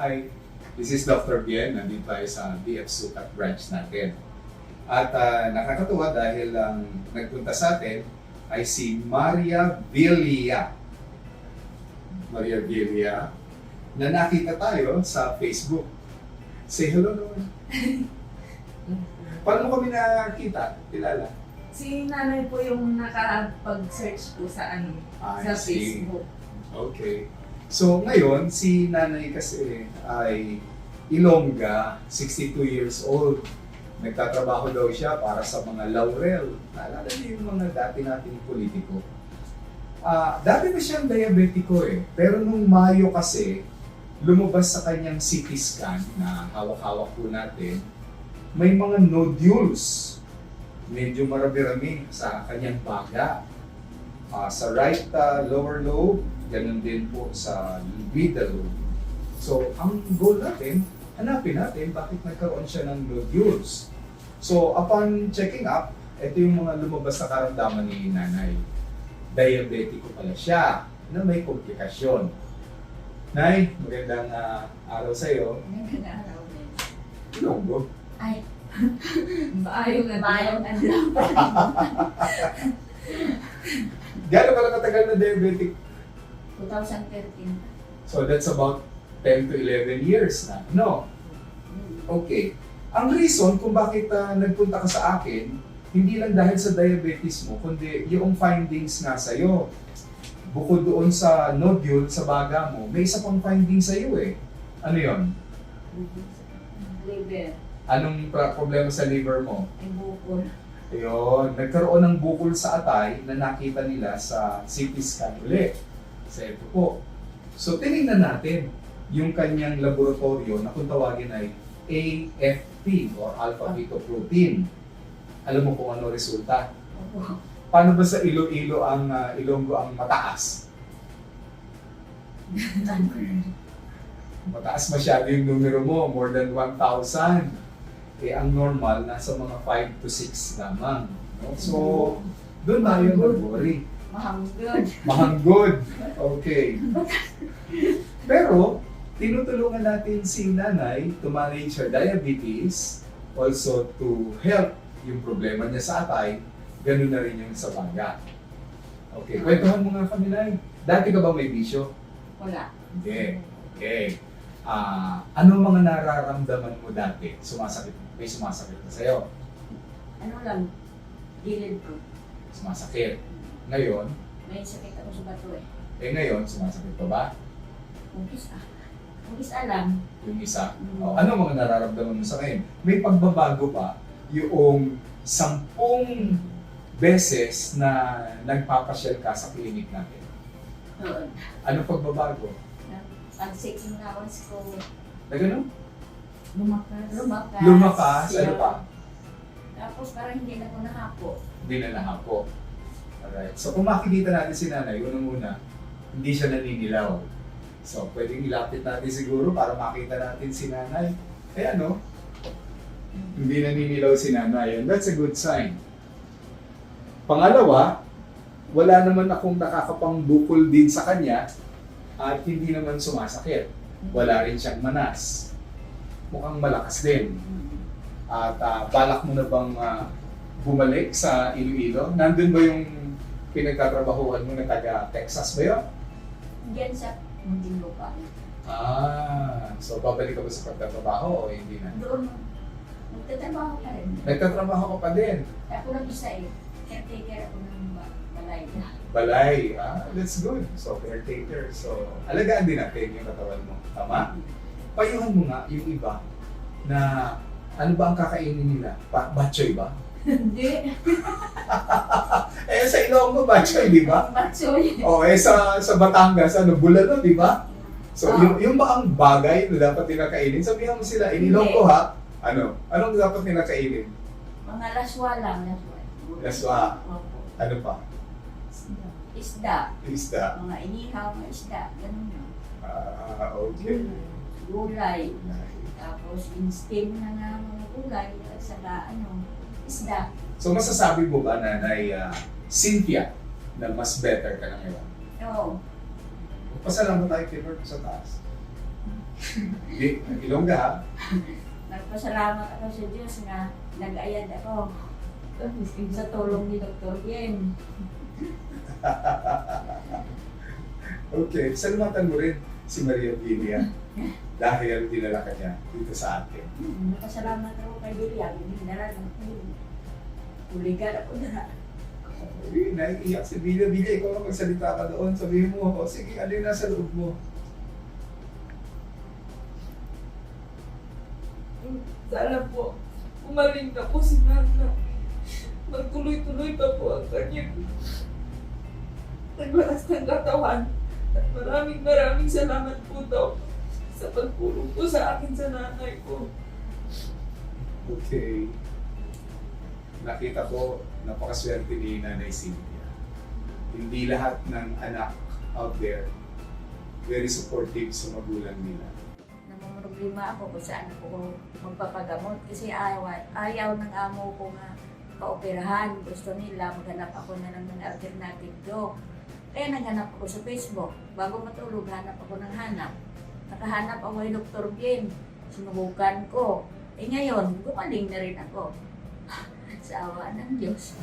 Hi, this is Dr. Bien. Nandito tayo sa BF Sukat branch natin. At nakakatuwa dahil ang nagpunta sa atin ay si Maria Villa. Maria Villa, na nakita tayo sa Facebook. Say hello naman. Paano mo kami nakita? Kilala? Si nanay po yung nakapag-search po sa I sa see. Facebook. Okay. So ngayon, si nanay kasi ay Ilongga, 62 years old. Nagtatrabaho daw siya para sa mga laurel. Naalala niyo yung mga dati nating politiko. Dati na siyang diabetiko Pero nung Mayo kasi, lumabas sa kanyang CT scan na hawak-hawak po natin, may mga nodules. Medyo marami-rami sa kanyang baga. Sa right lower lobe, ganun din po sa middle lobe. So, ang goal natin, hanapin natin bakit nagkaroon siya ng nodules. So, upon checking up, ito yung mga lumabas na karamdaman ni nanay. Diabetiko pala siya na may komplikasyon. Nay, magandang araw sa iyo. Magandang araw din. Ilonggo. Ay, maayong Mayong adlaw. Gano'n pala katagal na diabetic? 2013. So, that's about 10 to 11 years na. No? Okay. Ang reason kung bakit nagpunta ka sa akin, hindi lang dahil sa diabetes mo, kundi yung findings nga sa'yo. Bukod doon sa nodule, sa baga mo, may isa pang findings sa'yo Ano yon? Liver. Anong problema sa liver mo? Ay bukol. Ayun, nagkaroon ng bukol sa atay na nakita nila sa CT scan ulit. Sa ito po. So, tinignan natin yung kanyang laboratorio na kung tawagin ay AFP or alpha-fetoprotein. Alam mo kung ano resulta? Opo. Paano ba sa Iloilo ang Ilonggo ang mataas? Mataas masyado yung numero mo, more than 1,000. Ang normal, nasa mga 5 to 6 lamang. No? So, doon tayo mag-worry. Mahanggod. Mahanggod. Okay. Pero, tinutulungan natin si nanay to manage her diabetes, also to help yung problema niya sa atay, ganun na rin yung sa baga. Okay, kwentuhan mo nga kami, Nay. Dati ka ba may bisyo? Wala. Hindi. Okay. Ano mga nararamdaman mo dati? May sumasakit na sa'yo? Ano lang, gilid ko. Sumasakit. Ngayon, May sakit ako sa bato ngayon, sumasakit pa ba? Kung isa lang. Yung isa? Ano mga nararamdaman mo sa ngayon? May pagbabago pa yung 10 beses na nagpapasyal ka sa clinic natin. Doon. Ano pagbabago? Pagsik ng lawas ko. Na gano'n? Lumakas. Lumakas, ano pa? Tapos parang hindi na ko nahapo. Hindi na nahapo. Alright. So kung makikita natin si nanay, unang-una, hindi siya naninilaw. So pwedeng ilapit natin siguro para makita natin si nanay. Ano? Hindi naninilaw si nanay. And that's a good sign. Pangalawa, wala naman akong nakakapangbukol din sa kanya at hindi naman sumasakit. Wala rin siyang manas. Mukhang malakas din. At balak mo na bang bumalik sa Iloilo? Nandun ba yung pinagtatrabahuhan mo na taga Texas ba yun? Diyan sa Muntinlupa. So babalik ka ba sa pagtatrabaho o hindi na? Doon, magtatrabaho ka rin. Nagtatrabaho ka pa din. Ako lang isa caretaker ako ng balay. Balay, that's good. So caretaker. So alagaan din natin yung katawan mo. Tama? Payuhan mo nga yung iba na ano ba ang kakainin nila? Batchoy ba? Hindi. Sa Ilonggo, batchoy, di ba? Batsoy. Sa Batangas, bulalo, di ba? So, Oh. yung ba ang bagay na dapat nila kainin? Sabihan mo sila, Ilonggo ha? Anong dapat nila kainin? Mga laswa lang. Laswa. Opo. Ano pa? Isda. Isda. Mga inihaw na isda. Ganun yun. Okay. Gulay. Tapos in-steam na nga mga gulay. At saka isda. So, masasabi mo ba, Nanay Cynthia, na mas better ka na ngayon? Oo. Pasalamat tayo kay Lord sa taas. Hindi, Ilongga ha? Nagpasalamat ako sa Diyos nga nag-ayad ako sa tulong ni Dr. Bien. Okay, salamatan mo rin si Maria Villa dahil dinala ka niya dito sa atin. Napasalamat ako kay Bilya. Hinala ng tuligan ako na. Uy, naiiyak si Villa. Villa, ikaw ang magsalita ka doon. Sabihin mo, o sige, ano yung nasa loob mo? Sana po, umaling na po si Nana. Magtuloy-tuloy pa po ang kanyang naglakas ng katawan. At maraming salamat po daw sa pagpulong po sa akin sa nanay ko. Okay. Nakita ko, napakaswerte ni Nanay Cynthia. Hindi lahat ng anak out there very supportive sa magulang nila. Namumroblema ako kung saan ako magpapagamot kasi ayaw ng amo ko nga paoperahan. Gusto nila maghanap ako na lang ng alternative doc. Kaya naghanap ako sa Facebook. Bago matulog, hanap ako ng hanap. Nakahanap ako kay Dr. Bien. Sinubukan ko. Eh ngayon, gumaling na rin ako. Sa awa ng Diyos.